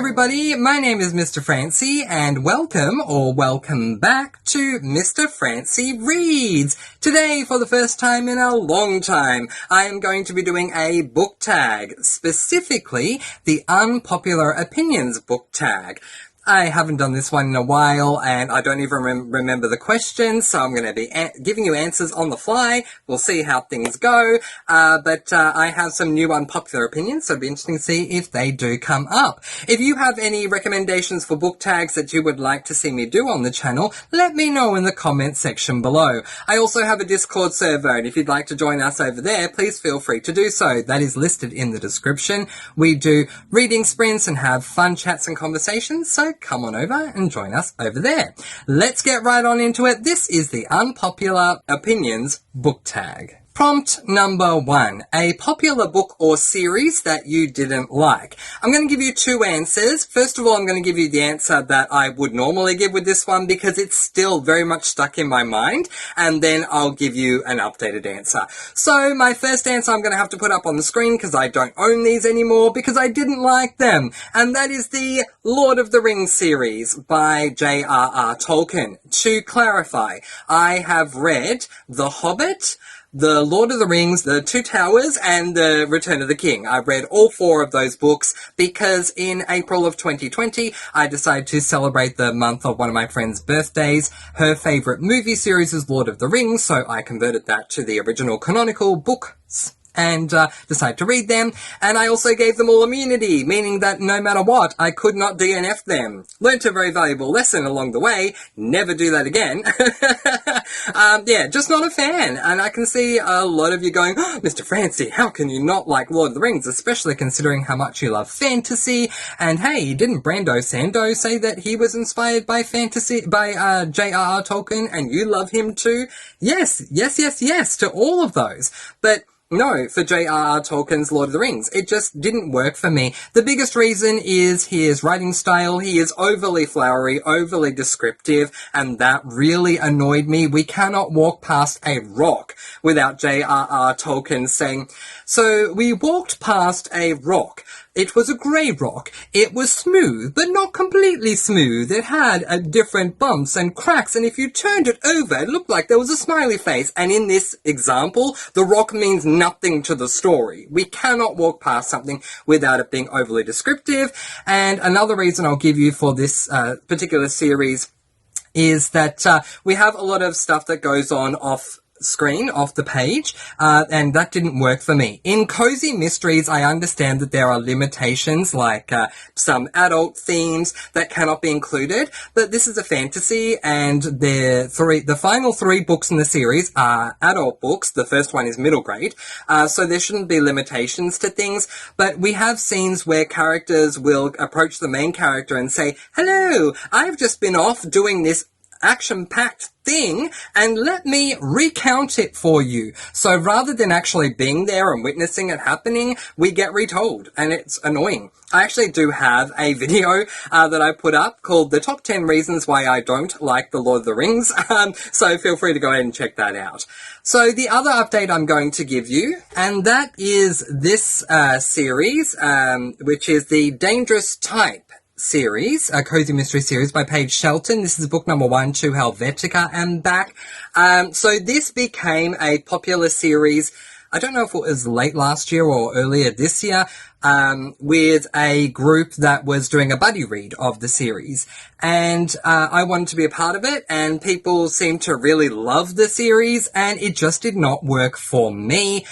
everybody, my name is Mr. Francy and welcome back to Mr. Francy Reads. Today, for the first time in a long time, I am going to be doing a book tag, specifically the Unpopular Opinions book tag. I haven't done this one in a while, and I don't even remember the questions, so I'm going to be giving you answers on the fly. We'll see how things go, but I have some new unpopular opinions, so it'll be interesting to see if they do come up. If you have any recommendations for book tags that you would like to see me do on the channel, let me know in the comment section below. I also have a Discord server, and if you'd like to join us over there, please feel free to do so. That is listed in the description. We do reading sprints and have fun chats and conversations, so come on over and join us over there. Let's get right on into it. This is the Unpopular Opinions book tag. Prompt number 1, a popular book or series that you didn't like. I'm going to give you two answers. First of all, I'm going to give you the answer that I would normally give with this one because it's still very much stuck in my mind, and then I'll give you an updated answer. So my first answer I'm going to have to put up on the screen because I don't own these anymore because I didn't like them, and that is the Lord of the Rings series by J.R.R. Tolkien. To clarify, I have read The Hobbit, The Lord of the Rings, The Two Towers, and The Return of the King. I've read all 4 of those books because in April of 2020, I decided to celebrate the month of one of my friend's birthdays. Her favourite movie series is Lord of the Rings, so I converted that to the original canonical books and decided to read them. And I also gave them all immunity, meaning that no matter what, I could not DNF them. Learned a very valuable lesson along the way. Never do that again. Yeah, just not a fan. And I can see a lot of you going, oh, Mr. Francy, how can you not like Lord of the Rings, especially considering how much you love fantasy? And hey, didn't Brando Sando say that he was inspired by fantasy, by J.R.R. Tolkien, and you love him too? Yes, yes, yes, yes, to all of those. But no, for J.R.R. Tolkien's Lord of the Rings, it just didn't work for me. The biggest reason is his writing style. He is overly flowery, overly descriptive, and that really annoyed me. We cannot walk past a rock without J.R.R. Tolkien saying, so we walked past a rock. It was a grey rock. It was smooth, but not completely smooth. It had different bumps and cracks, and if you turned it over, it looked like there was a smiley face. And in this example, the rock means nothing to the story. We cannot walk past something without it being overly descriptive. And another reason I'll give you for this particular series is that we have a lot of stuff that goes on off screen, off the page, and that didn't work for me. In cozy mysteries, I understand that there are limitations, like some adult themes that cannot be included, but this is a fantasy, and the final 3 books in the series are adult books. The first one is middle grade, so there shouldn't be limitations to things, but we have scenes where characters will approach the main character and say, hello, I've just been off doing this action-packed thing, and let me recount it for you. So rather than actually being there and witnessing it happening, we get retold, and it's annoying. I actually do have a video that I put up called The Top 10 Reasons Why I Don't Like The Lord of the Rings, so feel free to go ahead and check that out. So the other update I'm going to give you, and that is this series, which is the Dangerous Type series, a cozy mystery series by Paige Shelton. This is book number 1, To Helvetica and Back. So this became a popular series, I don't know if it was late last year or earlier this year, with a group that was doing a buddy read of the series. And I wanted to be a part of it, and people seemed to really love the series, and it just did not work for me.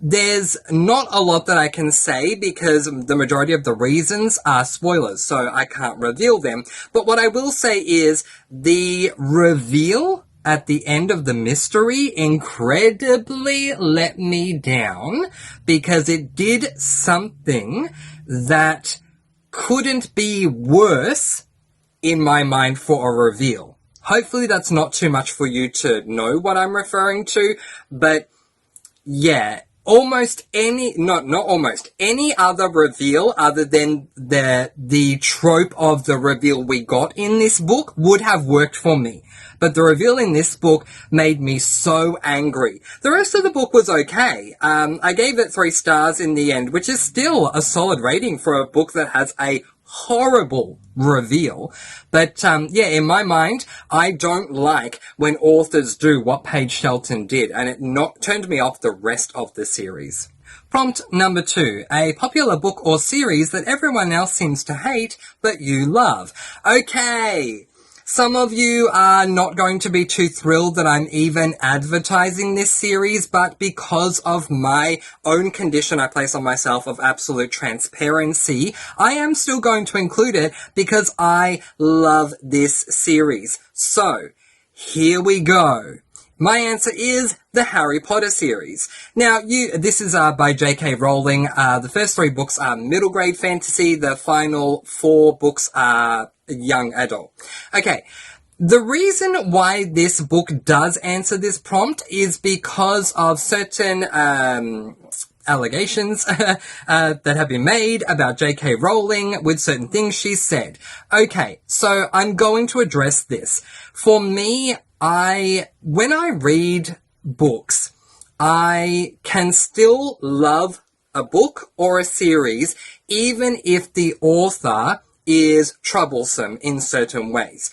There's not a lot that I can say because the majority of the reasons are spoilers, so I can't reveal them. But what I will say is the reveal at the end of the mystery incredibly let me down because it did something that couldn't be worse in my mind for a reveal. Hopefully that's not too much for you to know what I'm referring to, but yeah. Almost any, not almost, any other reveal other than the trope of the reveal we got in this book would have worked for me. But the reveal in this book made me so angry. The rest of the book was okay. I gave it 3 stars in the end, which is still a solid rating for a book that has a horrible reveal. But yeah, in my mind, I don't like when authors do what Paige Shelton did, and it turned me off the rest of the series. Prompt number 2, a popular book or series that everyone else seems to hate, but you love. Okay, some of you are not going to be too thrilled that I'm even advertising this series, but because of my own condition I place on myself of absolute transparency, I am still going to include it because I love this series. So, here we go. My answer is the Harry Potter series. Now, this is by J.K. Rowling. The first 3 books are middle grade fantasy. The final 4 books are young adult. Okay. The reason why this book does answer this prompt is because of certain allegations that have been made about J.K. Rowling with certain things she said. Okay, so I'm going to address this. For me, when I read books, I can still love a book or a series even if the author is troublesome in certain ways.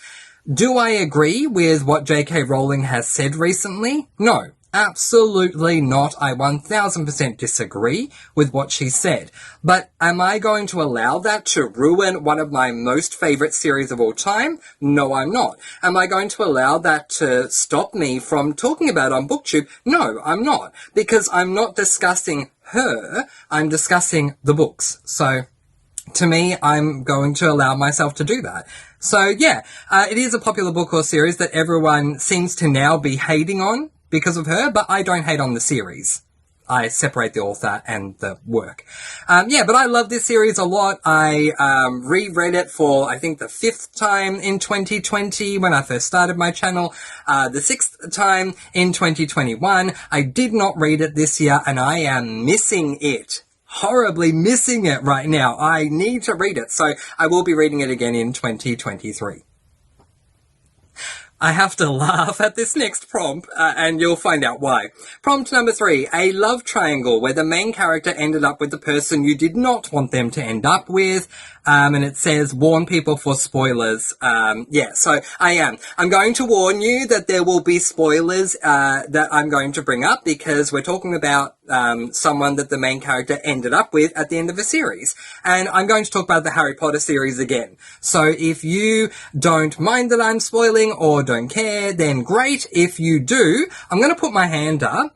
Do I agree with what J.K. Rowling has said recently? No, absolutely not. I 1000% disagree with what she said. But am I going to allow that to ruin one of my most favorite series of all time? No, I'm not. Am I going to allow that to stop me from talking about it on BookTube? No, I'm not. Because I'm not discussing her, I'm discussing the books. So, to me, I'm going to allow myself to do that. So, yeah, it is a popular book or series that everyone seems to now be hating on because of her, but I don't hate on the series. I separate the author and the work. Yeah, but I love this series a lot. I reread it for, I think, the 5th time in 2020 when I first started my channel, the 6th time in 2021. I did not read it this year, and I am missing it. Horribly missing it right now. I need to read it, so I will be reading it again in 2023. I have to laugh at this next prompt, and you'll find out why. Prompt number 3, a love triangle where the main character ended up with the person you did not want them to end up with, and it says, warn people for spoilers. Yeah, so I am. I'm going to warn you that there will be spoilers, that I'm going to bring up because we're talking about, someone that the main character ended up with at the end of a series. And I'm going to talk about the Harry Potter series again. So if you don't mind that I'm spoiling or don't care, then great. If you do, I'm going to put my hand up.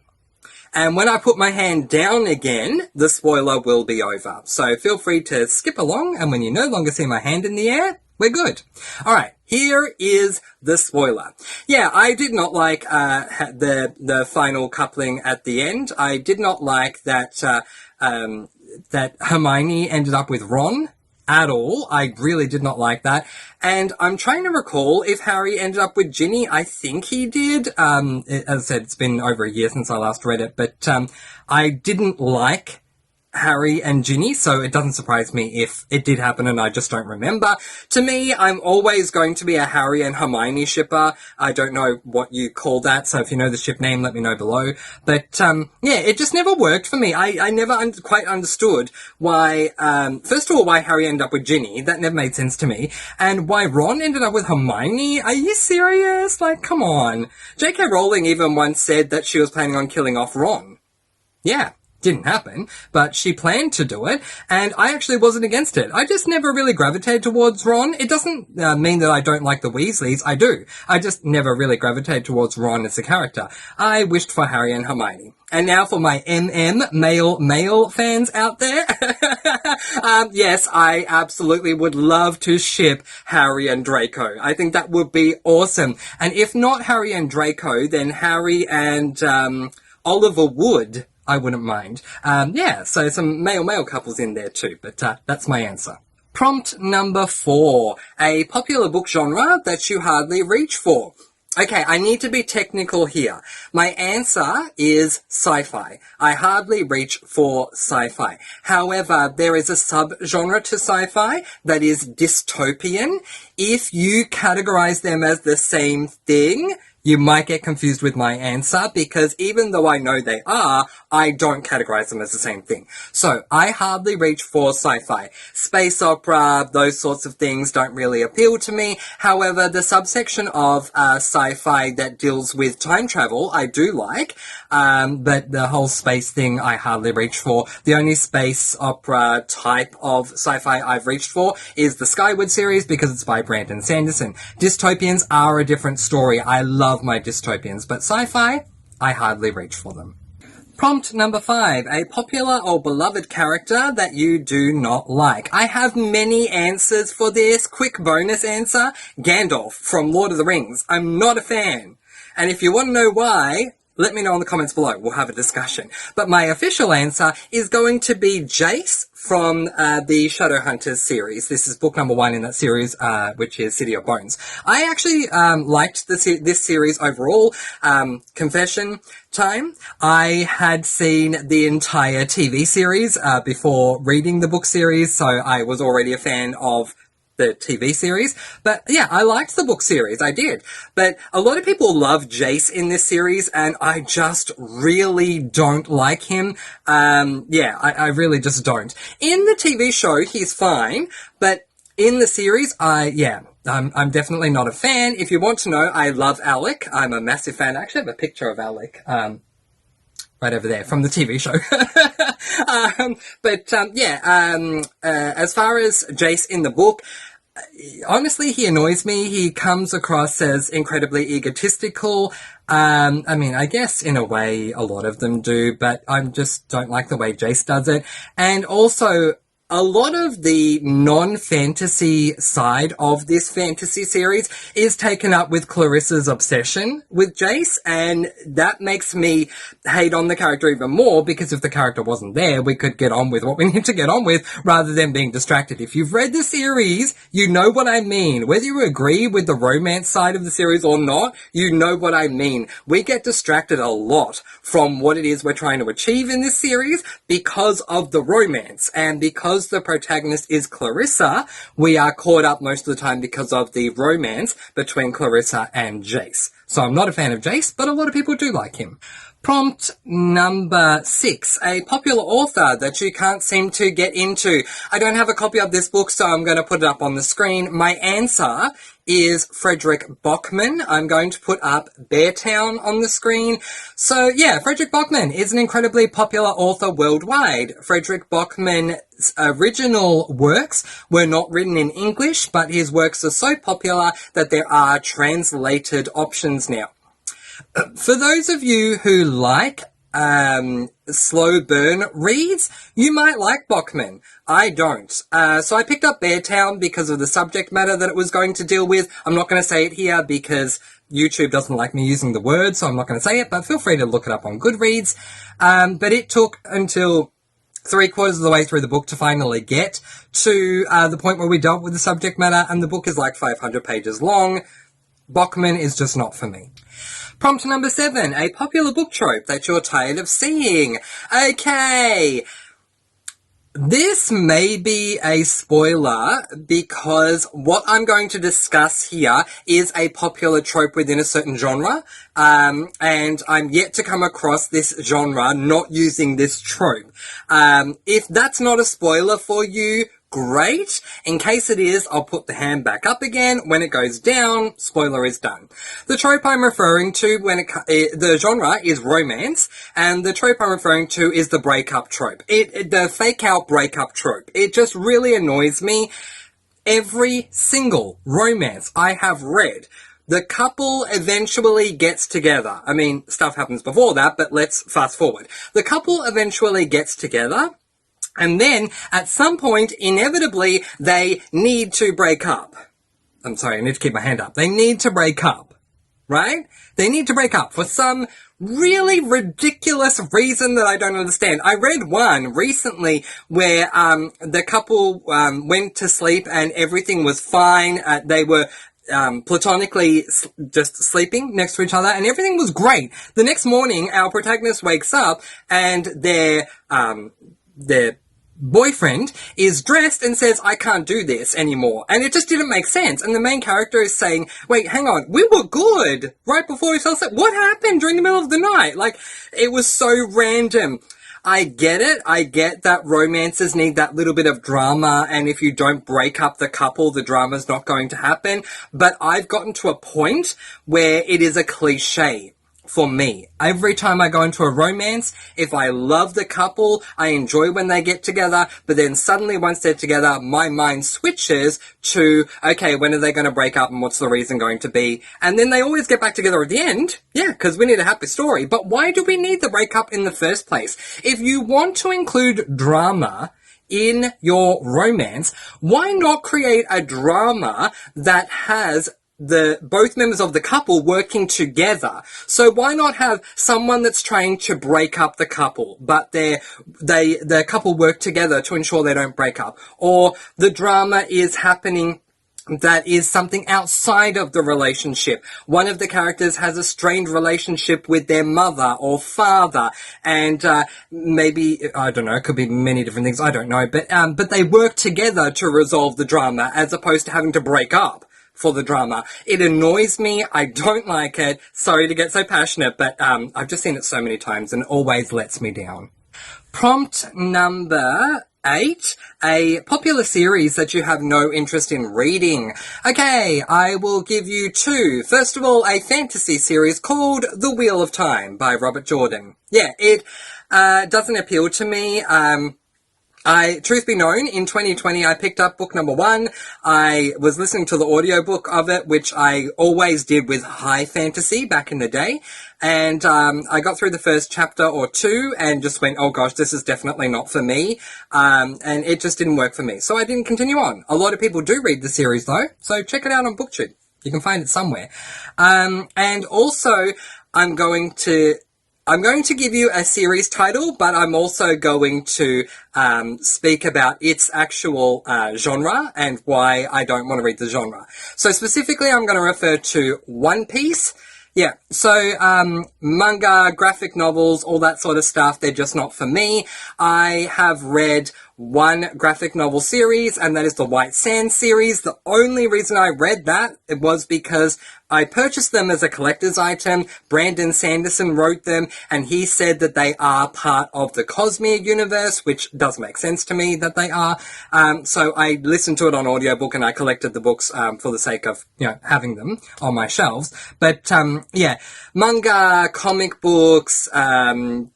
And when I put my hand down again, the spoiler will be over. So feel free to skip along, and when you no longer see my hand in the air, we're good. Alright, here is the spoiler. Yeah, I did not like the final coupling at the end. I did not like that that Hermione ended up with Ron at all. I really did not like that. And I'm trying to recall if Harry ended up with Ginny. I think he did. As I said, it's been over a year since I last read it, but I didn't like Harry and Ginny, so it doesn't surprise me if it did happen and I just don't remember. To me, I'm always going to be a Harry and Hermione shipper. I don't know what you call that, so if you know the ship name, let me know below. But, yeah, it just never worked for me. I never quite understood why, first of all, why Harry ended up with Ginny. That never made sense to me. And why Ron ended up with Hermione? Are you serious? Like, come on. J.K. Rowling even once said that she was planning on killing off Ron. Yeah. Didn't happen, but she planned to do it, and I actually wasn't against it. I just never really gravitated towards Ron. It doesn't mean that I don't like the Weasleys. I do. I just never really gravitated towards Ron as a character. I wished for Harry and Hermione. And now for my male fans out there. Yes, I absolutely would love to ship Harry and Draco. I think that would be awesome. And if not Harry and Draco, then Harry and Oliver Wood, I wouldn't mind. Yeah, so some male couples in there too, but that's my answer. Prompt number 4. A popular book genre that you hardly reach for. Okay, I need to be technical here. My answer is sci-fi. I hardly reach for sci-fi. However, there is a sub-genre to sci-fi that is dystopian. If you categorize them as the same thing, you might get confused with my answer because even though I know they are, I don't categorize them as the same thing. So I hardly reach for sci-fi. Space opera, those sorts of things don't really appeal to me. However, the subsection of sci-fi that deals with time travel, I do like. But the whole space thing, I hardly reach for. The only space opera type of sci-fi I've reached for is the Skyward series because it's by Brandon Sanderson. Dystopians are a different story. I love my dystopians, but sci-fi, I hardly reach for them. Prompt number 5, a popular or beloved character that you do not like. I have many answers for this. Quick bonus answer, Gandalf from Lord of the Rings. I'm not a fan. And if you want to know why, let me know in the comments below. We'll have a discussion. But my official answer is going to be Jace from the Shadowhunters series. This is book number 1 in that series, which is City of Bones. I actually liked this series overall. Confession time. I had seen the entire TV series before reading the book series, so I was already a fan of the TV series. But yeah, I liked the book series. I did. But a lot of people love Jace in this series, and I just really don't like him. I really just don't. In the TV show, he's fine, but in the series, I'm definitely not a fan. If you want to know, I love Alec. I'm a massive fan. I actually have a picture of Alec. Right over there from the TV show. As far as Jace in the book, honestly, he annoys me. He comes across as incredibly egotistical. I guess in a way a lot of them do, but I just don't like the way Jace does it. And also, a lot of the non-fantasy side of this fantasy series is taken up with Clarissa's obsession with Jace, and that makes me hate on the character even more, because if the character wasn't there, we could get on with what we need to get on with, rather than being distracted. If you've read the series, you know what I mean. Whether you agree with the romance side of the series or not, you know what I mean. We get distracted a lot from what it is we're trying to achieve in this series because of the romance, and because the protagonist is Clarissa, we are caught up most of the time because of the romance between Clarissa and Jace. So I'm not a fan of Jace, but a lot of people do like him. Prompt number 6, a popular author that you can't seem to get into. I don't have a copy of this book, so I'm going to put it up on the screen. My answer is Frederick Bachman. I'm going to put up Beartown on the screen. So yeah, Frederick Bachman is an incredibly popular author worldwide. Frederick Bachman's original works were not written in English, but his works are so popular that there are translated options now. For those of you who like slow burn reads, you might like Bachman. I don't. So I picked up Beartown because of the subject matter that it was going to deal with. I'm not going to say it here because YouTube doesn't like me using the word, so I'm not going to say it, but feel free to look it up on Goodreads. But it took until 3/4 of the way through the book to finally get to the point where we dealt with the subject matter, and the book is like 500 pages long. Bachman is just not for me. Prompt number 7, a popular book trope that you're tired of seeing. Okay, this may be a spoiler because what I'm going to discuss here is a popular trope within a certain genre, and I'm yet to come across this genre not using this trope. If that's not a spoiler for you, great. In case it is, I'll put the hand back up again. When it goes down, spoiler is done. The trope I'm referring to the genre is romance, and the trope I'm referring to is the breakup trope. The fake out breakup trope. It just really annoys me. Every single romance I have read, the couple eventually gets together. I mean, stuff happens before that, but let's fast forward. The couple eventually gets together, and then, at some point, inevitably, they need to break up. I'm sorry, I need to keep my hand up. They need to break up, right? They need to break up for some really ridiculous reason that I don't understand. I read one recently where the couple went to sleep and everything was fine. They were platonically just sleeping next to each other, and everything was great. The next morning, our protagonist wakes up, and their boyfriend is dressed and says, I can't do this anymore. And it just didn't make sense. And the main character is saying, wait, hang on, we were good right before we fell asleep. What happened during the middle of the night? Like, it was so random. I get it. I get that romances need that little bit of drama, and if you don't break up the couple, the drama's not going to happen. But I've gotten to a point where it is a cliche for me. Every time I go into a romance, if I love the couple, I enjoy when they get together, but then suddenly once they're together, my mind switches to, okay, when are they going to break up and what's the reason going to be? And then they always get back together at the end. Yeah, because we need a happy story. But why do we need the breakup in the first place? If you want to include drama in your romance, why not create a drama that has both members of the couple working together? So why not have someone that's trying to break up the couple, but the couple work together to ensure they don't break up? Or the drama is happening that is something outside of the relationship. One of the characters has a strained relationship with their mother or father, and maybe, I don't know, it could be many different things, I don't know, but they work together to resolve the drama as opposed to having to break up for the drama. It annoys me. I don't like it. Sorry to get so passionate, but I've just seen it so many times and it always lets me down. Prompt number 8, a popular series that you have no interest in reading. Okay, I will give you 2. First of all, a fantasy series called The Wheel of Time by Robert Jordan. Yeah, it doesn't appeal to me. Truth be known, in 2020, I picked up book number 1. I was listening to the audiobook of it, which I always did with high fantasy back in the day. And I got through the first chapter or 2 and just went, oh gosh, this is definitely not for me. And it just didn't work for me. So I didn't continue on. A lot of people do read the series though, so check it out on BookTube. You can find it somewhere. And also, I'm going to give you a series title, but I'm also going to speak about its actual genre and why I don't want to read the genre. So specifically, I'm going to refer to One Piece. Yeah, so manga, graphic novels, all that sort of stuff, they're just not for me. I have read one graphic novel series, and that is the White Sand series. The only reason I read that was because I purchased them as a collector's item. Brandon Sanderson wrote them, and he said that they are part of the Cosmere universe, which does make sense to me that they are. So I listened to it on audiobook, and I collected the books for the sake of, having them on my shelves. But, yeah, manga, comic books, anything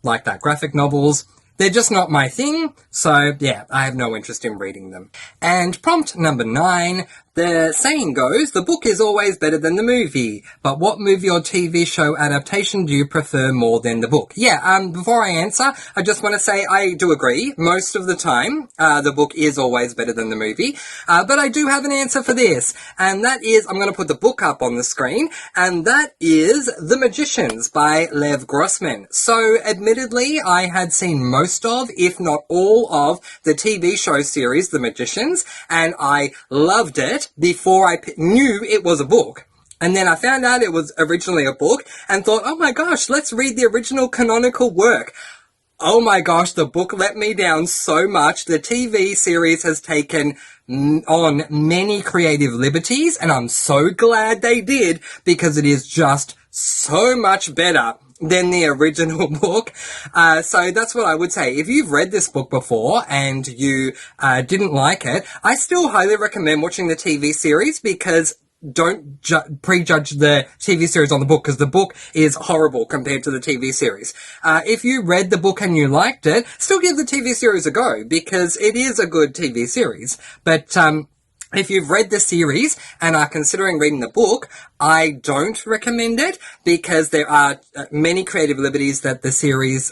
like that, graphic novels, they're just not my thing, so yeah, I have no interest in reading them. And prompt number 9, the saying goes, the book is always better than the movie, but what movie or TV show adaptation do you prefer more than the book? Yeah, before I answer, I just want to say I do agree. Most of the time, the book is always better than the movie, but I do have an answer for this, and that is, I'm going to put the book up on the screen, and that is The Magicians by Lev Grossman. So, admittedly, I had seen most of, if not all of, the TV show series, The Magicians, and I loved it before I knew it was a book. And then I found out it was originally a book and thought, oh my gosh, let's read the original canonical work. Oh my gosh, the book let me down so much. The TV series has taken on many creative liberties, and I'm so glad they did, because it is just so much better than the original book. So that's what I would say. If you've read this book before and you didn't like it, I still highly recommend watching the TV series, because don't prejudge the TV series on the book, because the book is horrible compared to the TV series. If you read the book and you liked it, still give the TV series a go, because it is a good TV series. But if you've read the series and are considering reading the book, I don't recommend it, because there are many creative liberties that the series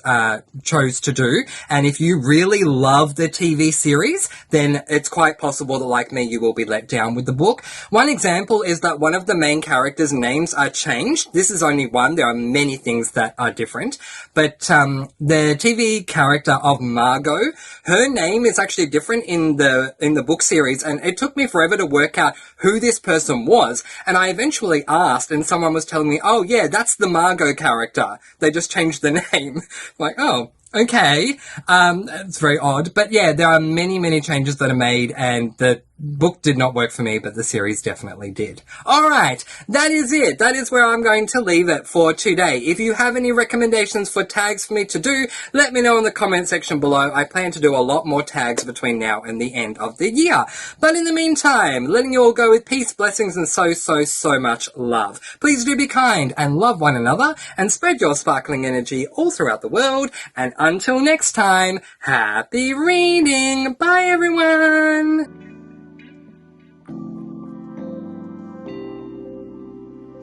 chose to do. And if you really love the TV series, then it's quite possible that, like me, you will be let down with the book. One example is that one of the main characters' names are changed. This is only one. There are many things that are different. But the TV character of Margot, her name is actually different in the book series, and it took me forever to work out who this person was. And I eventually asked, and someone was telling me, oh yeah, that's the Margot character. They just changed the name. Like, oh, Okay, it's very odd, but yeah, there are many, many changes that are made, and the book did not work for me, but the series definitely did. Alright, that is it. That is where I'm going to leave it for today. If you have any recommendations for tags for me to do, let me know in the comment section below. I plan to do a lot more tags between now and the end of the year. But in the meantime, letting you all go with peace, blessings, and so much love. Please do be kind and love one another, and spread your sparkling energy all throughout the world. And until next time, happy reading! Bye everyone!